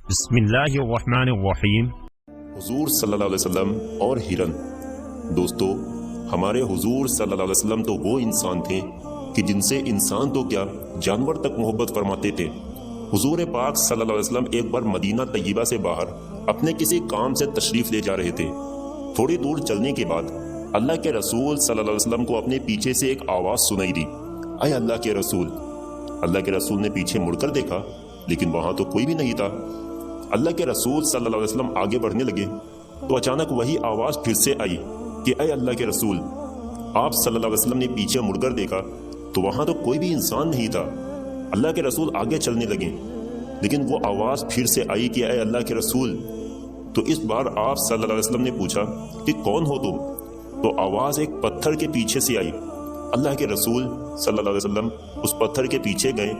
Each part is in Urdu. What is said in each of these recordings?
بسم اللہ الرحمن الرحیم۔ حضور صلی اللہ علیہ وسلم اور ہرن۔ دوستو، ہمارے حضور صلی اللہ علیہ وسلم تو وہ انسان تھے کہ جن سے انسان تو کیا جانور تک محبت فرماتے تھے۔ حضور پاک صلی اللہ علیہ وسلم ایک بار مدینہ طیبہ سے باہر اپنے کسی کام سے تشریف لے جا رہے تھے۔ تھوڑی دور چلنے کے بعد اللہ کے رسول صلی اللہ علیہ وسلم کو اپنے پیچھے سے ایک آواز سنائی دی، اے اللہ کے رسول۔ اللہ کے رسول نے پیچھے مڑ کر دیکھا لیکن وہاں تو کوئی بھی نہیں تھا۔ اللہ کے رسول صلی اللہ علیہ وسلم آگے بڑھنے لگے تو اچانک وہی آواز پھر سے آئی کہ اے اللہ کے رسول۔ آپ صلی اللہ علیہ وسلم نے پیچھے مڑ کر دیکھا تو وہاں تو کوئی بھی انسان نہیں تھا۔ اللہ کے رسول آگے چلنے لگے لیکن وہ آواز پھر سے آئی کہ اے اللہ کے رسول۔ تو اس بار آپ صلی اللہ علیہ وسلم نے پوچھا کہ کون ہو تم؟ تو آواز ایک پتھر کے پیچھے سے آئی۔ اللہ کے رسول صلی اللہ علیہ وسلم اس پتھر کے پیچھے گئے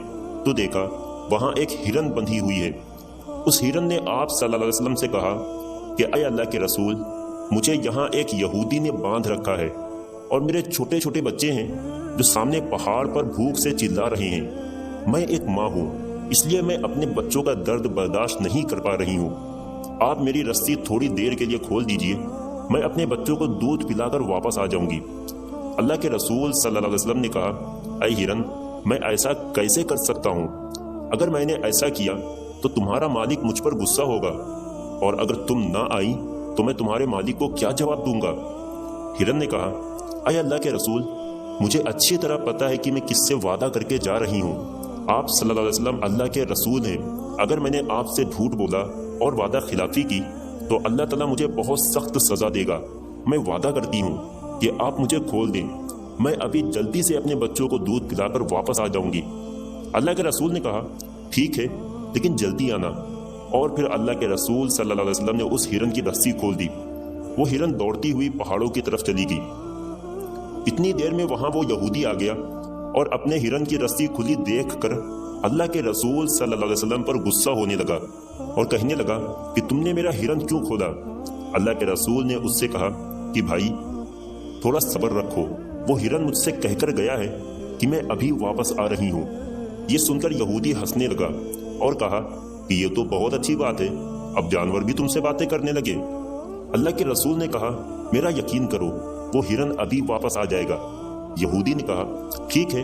تو دیکھا وہاں ایک ہرن بندھی ہوئی ہے۔ اس ہرن نے آپ صلی اللہ علیہ وسلم سے کہا کہ اے اللہ کے رسول، مجھے یہاں ایک یہودی نے باندھ رکھا ہے اور میرے چھوٹے چھوٹے بچے ہیں جو سامنے پہاڑ پر بھوک سے چلا رہے ہیں۔ میں ایک ماں ہوں، اس لیے میں اپنے بچوں کا درد برداشت نہیں کر پا رہی ہوں۔ آپ میری رسی تھوڑی دیر کے لیے کھول دیجئے، میں اپنے بچوں کو دودھ پلا کر واپس آ جاؤں گی۔ اللہ کے رسول صلی اللہ علیہ وسلم نے کہا، اے ہرن، میں ایسا کیسے کر سکتا ہوں؟ اگر میں نے ایسا کیا تو تمہارا مالک مجھ پر غصہ ہوگا، اور اگر تم نہ آئی تو میں تمہارے مالک کو کیا جواب دوں گا؟ ہرن نے کہا، اے اللہ کے رسول، مجھے اچھی طرح پتا ہے کہ میں کس سے وعدہ کر کے جا رہی ہوں۔ آپ صلی اللہ علیہ وسلم اللہ کے رسول ہیں، اگر میں نے آپ سے جھوٹ بولا اور وعدہ خلافی کی تو اللہ تعالیٰ مجھے بہت سخت سزا دے گا۔ میں وعدہ کرتی ہوں کہ آپ مجھے کھول دیں، میں ابھی جلدی سے اپنے بچوں کو دودھ پلا کر واپس آ جاؤں گی۔ اللہ کے رسول نے کہا، ٹھیک ہے لیکن جلدی آنا۔ اور پھر اللہ کے رسول صلی اللہ علیہ وسلم نے اس ہرن کی رسی کھول دی۔ وہ ہرن دوڑتی ہوئی پہاڑوں کی طرف چلی گئی۔ اتنی دیر میں وہاں وہ یہودی آ گیا اور اپنے ہرن کی رسی کھلی دیکھ کر اللہ کے رسول صلی اللہ علیہ وسلم پر غصہ ہونے لگا اور کہنے لگا کہ تم نے میرا ہرن کیوں کھولا؟ اللہ کے رسول نے اس سے کہا کہ بھائی تھوڑا صبر رکھو، وہ ہرن مجھ سے کہہ کر گیا ہے کہ میں ابھی واپس آ رہی ہوں۔ یہ سن کر یہودی ہنسنے لگا اور کہا کہ یہ تو بہت اچھی بات ہے، اب جانور بھی تم سے باتیں کرنے لگے۔ اللہ کے رسول نے کہا، میرا یقین کرو، وہ ہرن ابھی واپس آ جائے گا۔ یہودی نے کہا، ٹھیک ہے،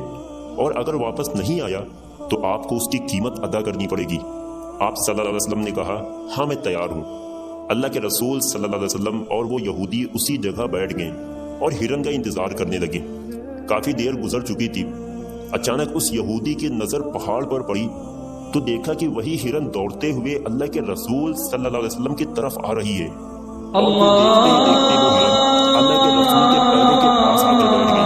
اور اگر واپس نہیں آیا تو آپ کو اس کی قیمت ادا کرنی پڑے گی۔ آپ صلی اللہ علیہ وسلم نے کہا، ہاں میں تیار ہوں۔ اللہ کے رسول صلی اللہ علیہ وسلم اور وہ یہودی اسی جگہ بیٹھ گئے اور ہرن کا انتظار کرنے لگے۔ کافی دیر گزر چکی تھی، اچانک اس یہودی کی نظر پہاڑ پر پڑی تو دیکھا کہ وہی ہرن دوڑتے ہوئے اللہ کے رسول صلی اللہ علیہ وسلم کی طرف آ رہی ہے۔ اور پھر دیکھتے ہی دیکھتے وہ ہرن اللہ کے رسول کے پہلے کے پاس آ کر بیٹھ گئی۔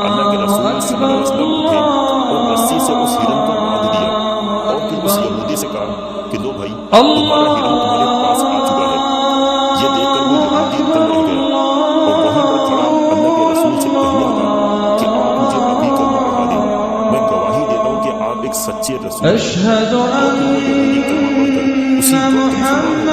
اللہ کے رسول صلی اللہ علیہ وسلم اٹھے اور رسی سے اس ہرن کو باندھ دیا اور پھر اس یہودی سے کہا کہ لو بھائی، تمہارا ہرن تمہارے پاس آ چکا ہے۔ یہ دیکھ کر وہ یہودی دم رہ گیا اور وہیں پر کھڑا اللہ کے رسول سے کہنے لگا کہ آپ مجھے ابھی کلمہ پڑھا دیں، میں گواہی دیتا ہوں کہ آپ ایک سچے رسول ہیں۔ اور پھر وہ یہودی کلمہ پڑھ کر اسی وقت مسلمان ہو